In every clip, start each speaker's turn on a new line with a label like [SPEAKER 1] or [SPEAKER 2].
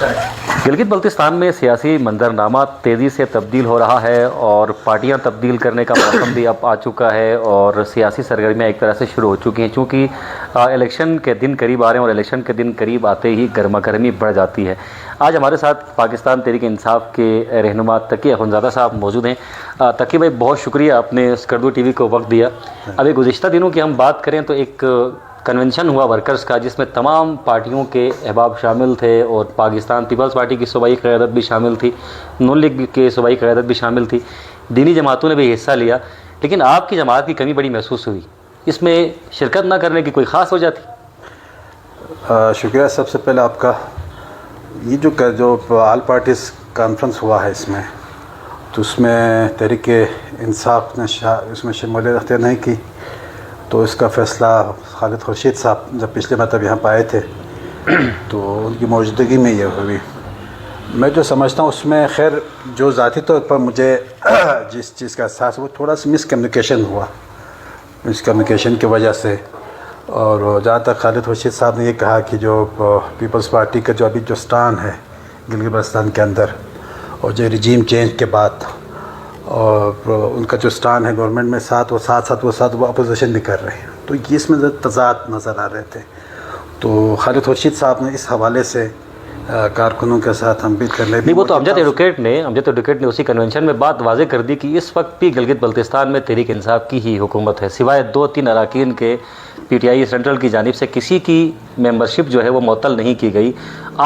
[SPEAKER 1] گلگت بلتستان میں سیاسی منظرنامہ تیزی سے تبدیل ہو رہا ہے اور پارٹیاں تبدیل کرنے کا موسم بھی اب آ چکا ہے اور سیاسی سرگرمیاں ایک طرح سے شروع ہو چکی ہیں، چونکہ الیکشن کے دن قریب آ رہے ہیں اور الیکشن کے دن قریب آتے ہی گرما گرمی بڑھ جاتی ہے۔ آج ہمارے ساتھ پاکستان تحریک انصاف کے رہنما تقی اخونزادہ صاحب موجود ہیں۔ تقی بھائی، بہت شکریہ، آپ نے اسکردو ٹی وی کو وقت دیا۔ ابھی گزشتہ دنوں کی ہم بات کریں تو ایک کنونشن ہوا ورکرز کا، جس میں تمام پارٹیوں کے احباب شامل تھے اور پاکستان پیپلز پارٹی کی صوبائی قیادت بھی شامل تھی، نون لیگ کی صوبائی قیادت بھی شامل تھی، دینی جماعتوں نے بھی حصہ لیا، لیکن آپ کی جماعت کی کمی بڑی محسوس ہوئی۔ اس میں شرکت نہ کرنے کی کوئی خاص وجہ تھی؟
[SPEAKER 2] شکریہ سب سے پہلے آپ کا۔ یہ جو آل پارٹیز کانفرنس ہوا ہے اس میں، تو اس میں تحریک انصاف نے اس میں شمولیت اختیار نہیں کی، تو اس کا فیصلہ خالد خورشید صاحب جب پچھلے مرتبہ یہاں پہ آئے تھے تو ان کی موجودگی میں یہ ہوئی۔ میں جو سمجھتا ہوں اس میں، خیر جو ذاتی طور پر مجھے جس چیز کا احساس، وہ تھوڑا سا مس کمیونیکیشن ہوا، مس کمیونیکیشن کی وجہ سے۔ اور جہاں تک خالد خورشید صاحب نے یہ کہا کہ جو پیپلز پارٹی کا جو ابھی جو سٹان ہے گلگت بلتستان کے اندر، اور جو رجیم چینج کے بعد، اور ان کا جو سٹان ہے گورنمنٹ میں ساتھ وہ اپوزیشن بھی کر رہے ہیں، تو اس میں تضاد نظر آ رہے تھے۔ تو خالد خورشید صاحب نے اس حوالے سے کارکنوں کے ساتھ ہم بھی کرنے بھی،
[SPEAKER 1] نہیں، وہ تو امجد ایڈوکیٹ نے اسی کنونشن میں بات واضح کر دی کہ اس وقت بھی گلگت بلتستان میں تحریک انصاف کی ہی حکومت ہے، سوائے 2-3 اراکین کے پی ٹی آئی سینٹرل کی جانب سے کسی کی ممبرشپ جو ہے وہ معطل نہیں کی گئی۔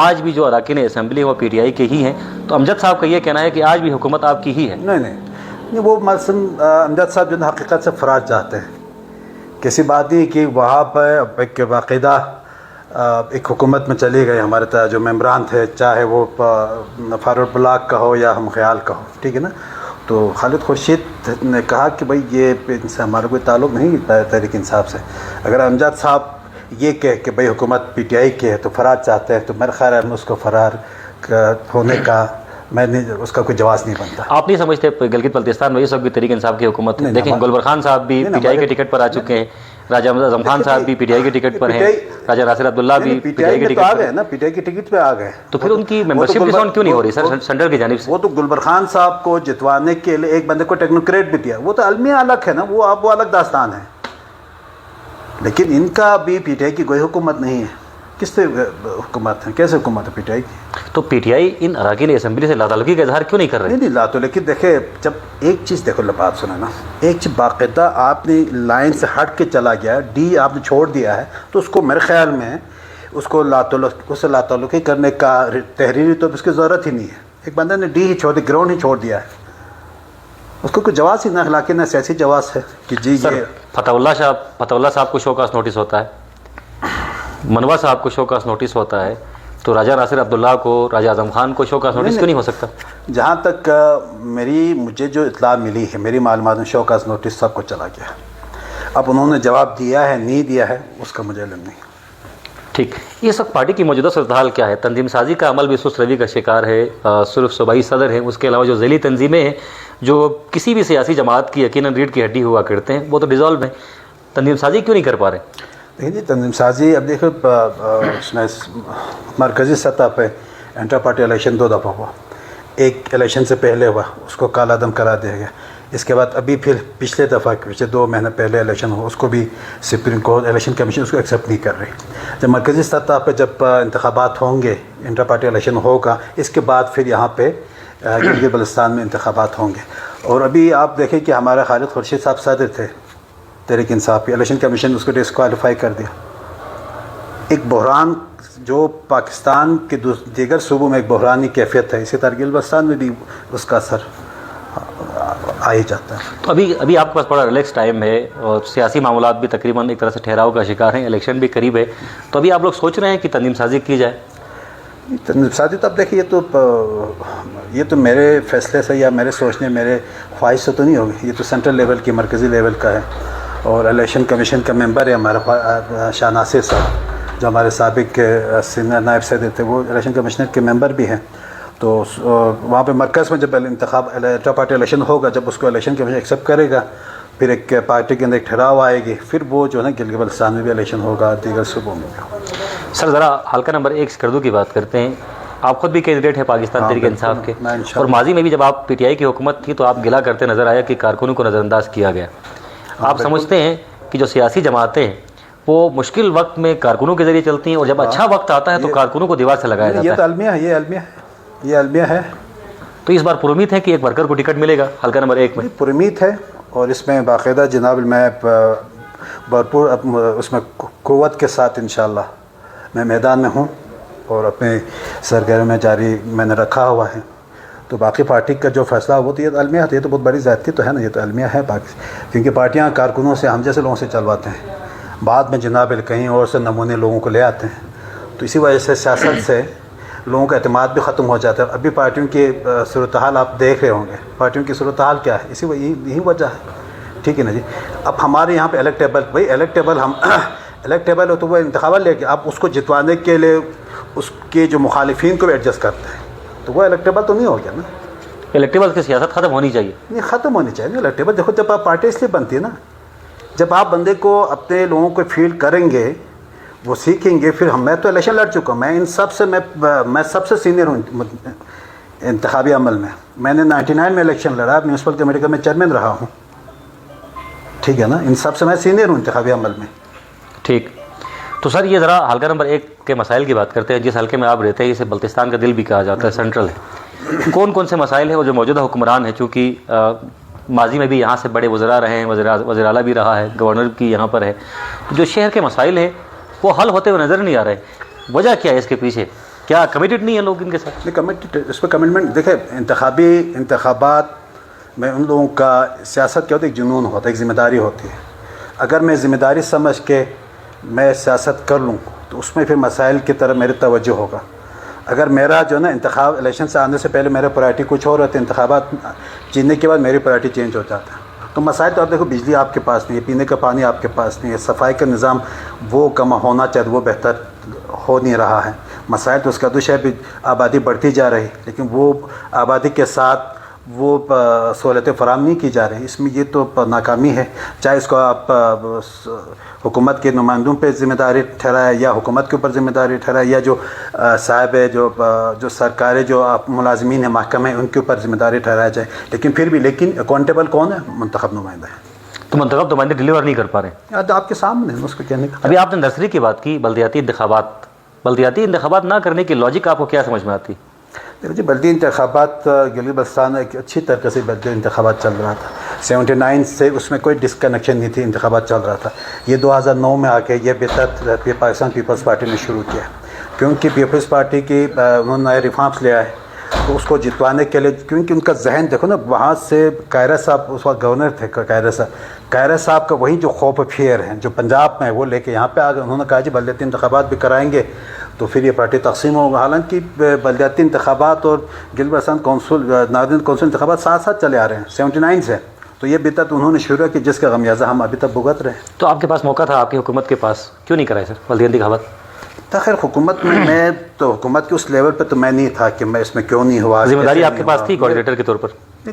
[SPEAKER 1] آج بھی جو اراکین اسمبلی ہیں وہ پی ٹی آئی کے ہی ہیں، تو امجد صاحب کا یہ کہنا ہے کہ آج بھی حکومت آپ کی ہی ہے۔
[SPEAKER 2] نہیں، وہ مثلا امجد صاحب جو حقیقت سے فرار چاہتے ہیں، کسی بات نہیں کہ وہاں پہ ایک باقاعدہ ایک حکومت میں چلی گئی، ہمارے جو ممبران تھے، چاہے وہ فارورڈ بلاک کا ہو یا ہم خیال کا ہو، ٹھیک ہے نا۔ تو خالد خورشید نے کہا کہ بھائی یہ ان سے ہمارا کوئی تعلق نہیں تحریک انصاف سے۔ اگر امجد صاحب یہ کہے کہ بھائی حکومت پی ٹی آئی کی ہے تو فرار چاہتے ہیں، تو میرا خیال ہے اس کو فرار ہونے کا اس کا کوئی جواز نہیں بنتا۔
[SPEAKER 1] آپ نہیں سمجھتے گلگت بلتستان میں اس وقت بھی تحریک انصاف کی حکومت ہے؟ دیکھیں، گلبر خان صاحب بھی پی ٹی آئی کے ٹکٹ پر آ چکے ہیں، راجہ اعظم خان صاحب بھی پی ٹی آئی کے ٹکٹ پر ہیں، راجہ ناصر عبداللہ بھی پی ٹی آئی کے ٹکٹ پر ہیں نا،
[SPEAKER 2] پی ٹی آئی کے ٹکٹ پہ آ گئے،
[SPEAKER 1] تو پھر ان کی ممبرشپ ڈسکاؤنٹ کیوں نہیں ہو رہی سر سینٹرل کی جانب سے؟
[SPEAKER 2] وہ تو گلبر خان صاحب کو جتوانے کے لیے ایک بندے کو ٹیکنوکریٹ بھی دیا، وہ تو المیہ الگ ہے نا، وہ الگ داستان ہے، لیکن ان کا بھی پی ٹی آئی کی کوئی حکومت نہیں ہے۔ کس سے حکومت ہے؟ کیسے حکومت ہے پی ٹی آئی کی؟
[SPEAKER 1] تو پی ٹی آئی ان اراکین اسمبلی سے لاتعلقی کا اظہار کیوں نہیں کر رہے؟
[SPEAKER 2] نہیں، لاتعلقی دیکھیں، جب ایک چیز دیکھو، بات سنیں نا، ایک چیز باقاعدہ آپ نے لائن سے ہٹ کے چلا گیا، ڈی آپ نے چھوڑ دیا ہے، تو اس کو میرے خیال میں اس کو لاتعلقی کرنے کا تحریری تو اس کی ضرورت ہی نہیں ہے۔ ایک بندے نے ڈی ہی چھوڑ دیا، گراؤنڈ ہی چھوڑ دیا ہے، اس کو کوئی جواز ہی نہ اخلاقی نہ سیاسی جواز ہے کہ جی یہ
[SPEAKER 1] فتح اللہ صاحب کو شوکاس نوٹس ہوتا ہے، منوا صاحب کو شوکاس نوٹس ہوتا ہے، تو راجہ ناصر عبداللہ کو، راجہ اعظم خان کو شوکاس نوٹس کیوں نہیں ہو سکتا؟
[SPEAKER 2] جہاں تک مجھے جو اطلاع ملی ہے، میری معلومات میں شوکاس نوٹس سب کو چلا گیا۔ اب انہوں نے جواب دیا ہے نہیں دیا ہے اس کا مجھے علم نہیں۔
[SPEAKER 1] ٹھیک، اس وقت پارٹی کی موجودہ صورتحال کیا ہے؟ تنظیم سازی کا عمل بھی سست روی کا شکار ہے، صرف صوبائی صدر ہیں، اس کے علاوہ جو ذیلی تنظیمیں ہیں جو کسی بھی سیاسی جماعت کی یقیناً ریڑھ کی ہڈی ہوا کرتے ہیں، وہ تو ڈیزالو ہیں۔ تنظیم سازی کیوں نہیں کر پا رہے؟
[SPEAKER 2] دیکھیں جی، تنظیم سازی اب دیکھو، مرکزی سطح پہ انٹر پارٹی الیکشن 2 دفعہ ہوا، ایک الیکشن سے پہلے ہوا، اس کو کالا دم کرا دیا گیا، اس کے بعد ابھی پھر پچھلے 2 مہینے پہلے الیکشن ہوا، اس کو بھی سپریم کورٹ الیکشن کمیشن اس کو ایکسیپٹ نہیں کر رہی۔ جب مرکزی سطح پہ جب انتخابات ہوں گے، انٹر پارٹی الیکشن ہوگا، اس کے بعد پھر یہاں پہ گلگت بلتستان میں انتخابات ہوں گے۔ اور ابھی آپ دیکھیں کہ ہمارے خالد خورشید صاحب صدر تھے تحریک انصاف کی، الیکشن کمیشن اس کو ڈسکوالیفائی کر دیا۔ ایک بحران جو پاکستان کے دیگر صوبوں میں ایک بحرانی کیفیت ہے، اسی طرح گلگت بلتستان میں بھی اس کا اثر آ ہی جاتا ہے۔
[SPEAKER 1] تو ابھی آپ کے پاس بڑا ریلیکس ٹائم ہے اور سیاسی معاملات بھی تقریباً ایک طرح سے ٹھہراؤ کا شکار ہیں، الیکشن بھی قریب ہے، تو ابھی آپ لوگ سوچ رہے ہیں کہ تنظیم سازی کی جائے؟
[SPEAKER 2] تنظیم سازی تو اب دیکھیے، یہ تو میرے فیصلے سے یا میرے سوچنے، میرے خواہش سے تو نہیں ہوگی، یہ تو سینٹرل لیول کی، مرکزی لیول کا ہے، اور الیکشن کمیشن کا ممبر ہے ہمارا شاہ ناصر صاحب، جو ہمارے سابق سینئر نائب صدر تھے، وہ الیکشن کمیشنر کے ممبر بھی ہیں۔ تو وہاں پہ مرکز میں جب انٹر پارٹی الیکشن ہوگا، جب اس کو الیکشن کمیشن ایکسیپٹ کرے گا، پھر ایک پارٹی کے اندر ایک ٹھہراؤ آئے گی، پھر وہ جو ہے نا گلگت بلتستان میں بھی الیکشن ہوگا، دیگر صوبوں میں بھی ہوگا۔
[SPEAKER 1] سر ذرا حلقہ نمبر 1 اسکردو کی بات کرتے ہیں۔ آپ خود بھی کینڈیڈیٹ ہیں پاکستان
[SPEAKER 2] ہاں،
[SPEAKER 1] تحریک
[SPEAKER 2] بالکل،
[SPEAKER 1] انصاف کے،
[SPEAKER 2] میں انشاءاللہ۔
[SPEAKER 1] اور ماضی میں بھی جب آپ پی ٹی آئی کی حکومت تھی تو آپ گلا کرتے نظر آیا کہ کارکنوں کو نظر انداز کیا گیا۔ آپ سمجھتے ہیں کہ جو سیاسی جماعتیں ہیں وہ مشکل وقت میں کارکنوں کے ذریعے چلتی ہیں، اور جب اچھا وقت آتا ہے تو کارکنوں کو دیوار سے لگایا
[SPEAKER 2] یہ
[SPEAKER 1] جاتا
[SPEAKER 2] تو
[SPEAKER 1] ہے؟
[SPEAKER 2] المیہ ہے، یہ المیہ ہے۔
[SPEAKER 1] تو اس بار پر امید ہے کہ ایک ورکر کو ٹکٹ ملے گا حلقہ نمبر 1 میں؟
[SPEAKER 2] پر امید ہے، اور اس میں باقاعدہ جناب میں بھرپور اس میں قوت کے ساتھ انشاءاللہ میں میدان میں ہوں، اور اپنے سرگرمی میں جاری میں نے رکھا ہوا ہے۔ تو باقی پارٹی کا جو فیصلہ وہ تو یہ المیہ ہے، یہ تو بہت بڑی زیادتی تو ہے نا، یہ تو المیہ ہے باقی، کیونکہ پارٹیاں کارکنوں سے ہم جیسے لوگوں سے چلواتے ہیں، بعد میں جناب کہیں اور سے نمونے لوگوں کو لے آتے ہیں، تو اسی وجہ سے سیاست سے لوگوں کا اعتماد بھی ختم ہو جاتا ہے۔ ابھی پارٹیوں کی صورتحال آپ دیکھ رہے ہوں گے، پارٹیوں کی صورتحال کیا ہے، یہی وجہ ہے، ٹھیک ہے نا جی۔ اب ہمارے یہاں پہ الیکٹیبل ہم الیکٹیبل ہو تو وہ انتخابات لے کے آپ اس کو جتوانے کے لیے اس کے جو مخالفین کو بھی ایڈجسٹ کرتے ہیں، تو وہ الیکٹیبل تو نہیں ہو گیا نا۔
[SPEAKER 1] الیکٹیبل کی سیاست ختم ہونی چاہیے۔
[SPEAKER 2] نہیں، ختم ہونی چاہیے الیکٹیبل۔ دیکھو جب آپ پارٹی اس لیے بنتی ہے نا، جب آپ بندے کو اپنے لوگوں کو فیل کریں گے، وہ سیکھیں گے، پھر میں تو الیکشن لڑ چکا ہوں، میں ان سب سے میں سب سے سینئر ہوں انتخابی عمل میں۔ میں نے 99 میں الیکشن لڑا، میونسپل کمیٹی کا میں چیئرمین رہا ہوں، ٹھیک ہے نا، ان سب سے میں سینئر ہوں انتخابی عمل میں۔
[SPEAKER 1] ٹھیک، تو سر یہ ذرا حلقہ نمبر 1 کے مسائل کی بات کرتے ہیں۔ جس حلقے میں آپ رہتے ہیں اسے بلتستان کا دل بھی کہا جاتا ہے، سینٹرل ہے۔ کون کون سے مسائل ہیں وہ جو موجودہ حکمران ہیں، چونکہ ماضی میں بھی یہاں سے بڑے وزراء رہے ہیں، وزیر اعلیٰ بھی رہا ہے، گورنر کی یہاں پر ہے، تو جو شہر کے مسائل ہیں وہ حل ہوتے ہوئے نظر نہیں آ رہے، وجہ کیا ہے اس کے پیچھے؟ کیا کمیٹڈ نہیں ہیں لوگ ان کے ساتھ؟
[SPEAKER 2] اس پہ کمٹمنٹ دیکھیں، انتخابات میں ان لوگوں کا سیاست کیا ہوتا ہے، ایک جنون ہوتا ہے، ایک ذمہ داری ہوتی ہے۔ اگر میں ذمہ داری سمجھ کے میں سیاست کر لوں تو اس میں پھر مسائل کی طرف میری توجہ ہوگا۔ اگر میرا جو ہے نا انتخاب الیکشن سے آنے سے پہلے میرا پرائرٹی کچھ اور ہوتا ہے، انتخابات جیتنے کے بعد میری پرائرٹی چینج ہو جاتا ہے، تو مسائل تو آپ دیکھو، بجلی آپ کے پاس نہیں ہے، پینے کا پانی آپ کے پاس نہیں ہے، صفائی کا نظام وہ کم ہونا چاہیے، وہ بہتر ہو نہیں رہا ہے۔ مسائل تو اس کا دوش ہے، بھی آبادی بڑھتی جا رہی، لیکن وہ آبادی کے ساتھ وہ سہولتیں فراہم نہیں کی جا رہی، اس میں یہ تو ناکامی ہے۔ چاہے اس کو آپ حکومت کے نمائندوں پہ ذمہ داری ٹھہرائے، یا حکومت کے اوپر ذمہ داری ٹھہرائے، یا جو صاحب ہے، جو سرکاری جو ملازمین ہیں محکمے، ان کے اوپر ذمہ داری ٹھہرایا جائے، لیکن پھر بھی اکاؤنٹیبل کون ہے؟ منتخب نمائندہ ہے۔
[SPEAKER 1] تو منتخب نمائندے ڈلیور نہیں کر پا رہے ہیں۔
[SPEAKER 2] آپ کے سامنے اس کو کہنے کا۔
[SPEAKER 1] ابھی آپ نے نرسری کی بات کی، بلدیاتی انتخابات نہ کرنے کی لاجک آپ کو کیا سمجھ میں آتی؟
[SPEAKER 2] دیکھو جی، بلدی انتخابات گلگت بلتستان ایک اچھی طریقے سے بلدی انتخابات چل رہا تھا، 79 سے اس میں کوئی ڈسکنیکشن نہیں تھی، انتخابات چل رہا تھا۔ یہ 2009 میں آ کے یہ بدعت پاکستان پیپلز پارٹی نے شروع کیا، کیونکہ پیپلز پارٹی کی انہوں نے نئے ریفارمس لے آئے، تو اس کو جتوانے کے لیے، کیونکہ ان کا ذہن دیکھو نا، وہاں سے قاہرہ صاحب اس وقت گورنر تھے، قاہرہ صاحب کا وہی جو خوف و پھیر ہیں جو پنجاب میں، وہ لے کے یہاں پہ آ گئے۔ انہوں نے کہا جی بلدیاتی انتخابات بھی کرائیں گے تو پھر یہ پارٹی تقسیم ہوگا۔ حالانکہ بلدیاتی انتخابات اور گلگت بلتستان ناردرن کونسل انتخابات ساتھ ساتھ چلے آ رہے ہیں 79 سے، تو یہ بدعت انہوں نے شروع کی، جس کا خمیازہ ہم ابھی تک بھگت رہے ہیں۔
[SPEAKER 1] تو آپ کے پاس موقع تھا، آپ کی حکومت کے پاس، کیوں نہیں کرائے سر بلدیاتی انتخابات؟
[SPEAKER 2] خیر حکومت میں تو حکومت کے اس لیول پہ تو میں نہیں تھا کہ میں اس میں کیوں نہیں ہوا۔
[SPEAKER 1] ذمہ داری آپ کے پاس تھی کوآرڈینیٹر کے طور پر؟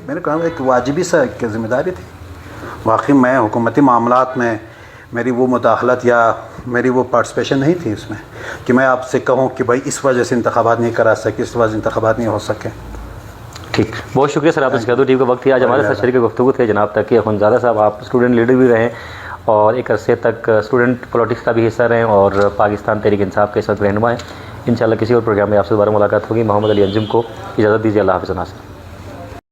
[SPEAKER 2] میرے کام ایک واجبی سا ایک ذمہ داری تھی، واقعی میں حکومتی معاملات میں میری وہ مداخلت یا میری وہ پارٹیسپیشن نہیں تھی اس میں کہ میں آپ سے کہوں کہ بھائی اس وجہ سے انتخابات نہیں کرا سکے، اس وجہ سے انتخابات نہیں ہو سکے۔
[SPEAKER 1] ٹھیک، بہت شکریہ سر، آپ نے اسکیدو ٹی وی کا وقت دیا۔ آج ہمارے ساتھ شریک گفتگو تھے جناب تقی اخونزادہ صاحب۔ آپ اسٹوڈنٹ لیڈر بھی رہے اور ایک عرصے تک اسٹوڈنٹ پولیٹکس کا بھی حصہ رہے اور پاکستان تحریک انصاف کے اس وقت رہنما ہیں۔ انشاءاللہ کسی اور پروگرام میں آپ سے دوبارہ ملاقات ہوگی۔ محمد علی انجم کو اجازت دیجیے، اللہ حافظ ناصر۔